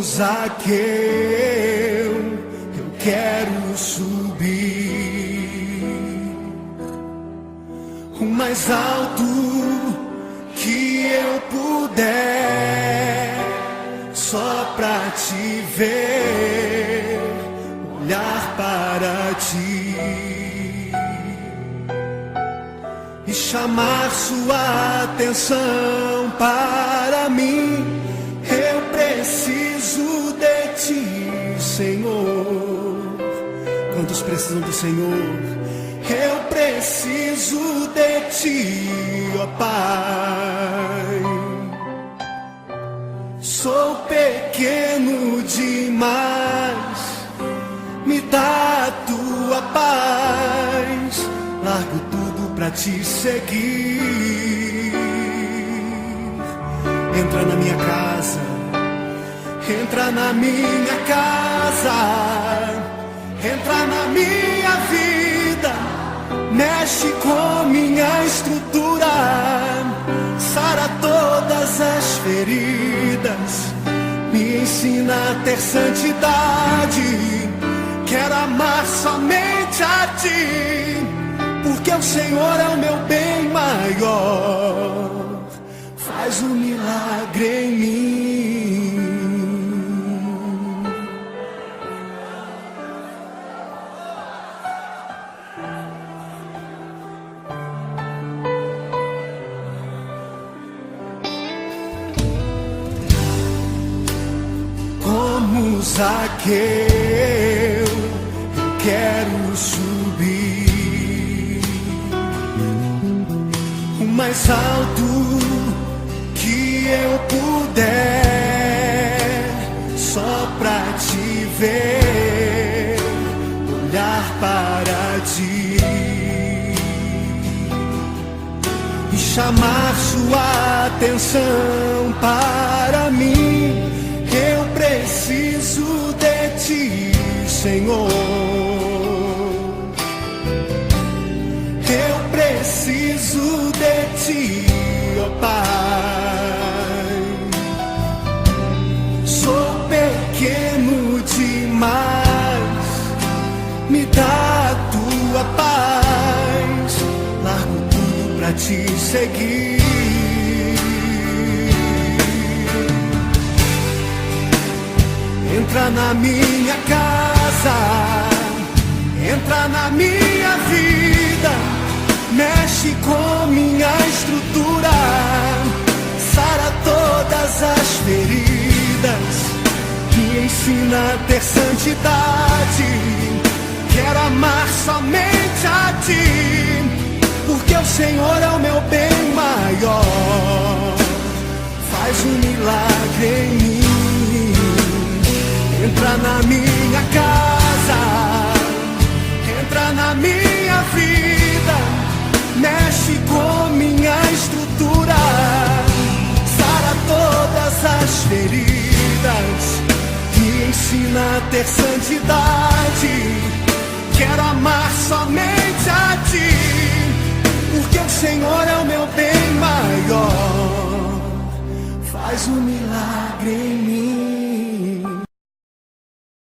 Zaqueu, eu quero subir o mais alto que eu puder, só pra te ver, olhar para ti e chamar sua atenção para mim. Eu preciso de ti, Senhor. Quantos precisam do Senhor? Eu preciso de ti, ó Pai. Sou pequeno demais, me dá a tua paz. Largo tudo pra te seguir. Entra na minha casa, entra na minha casa, entra na minha vida, mexe com minha estrutura, sara todas as feridas, me ensina a ter santidade. Quero amar somente a ti, porque o Senhor é o meu bem maior. Faz um milagre em mim. Como Zaqueu, eu quero subir o mais alto que eu puder, só pra te ver, olhar para ti e chamar sua atenção para mim. Eu preciso de ti, Senhor. Eu preciso de ti, ó Pai. Sou pequeno demais, me dá a tua paz. Largo tudo pra te seguir. Entra na minha casa, entra na minha vida, mexe com minha estrutura, sara todas as feridas, me ensina a ter santidade. Quero amar somente a ti, porque o Senhor é o meu bem maior. Faz um milagre em mim. Entra na minha casa, entra na minha vida, mexe com minha estrutura, sara todas as feridas, me ensina a ter santidade. Quero amar somente a ti, porque o Senhor é o meu bem maior. Faz um milagre em mim.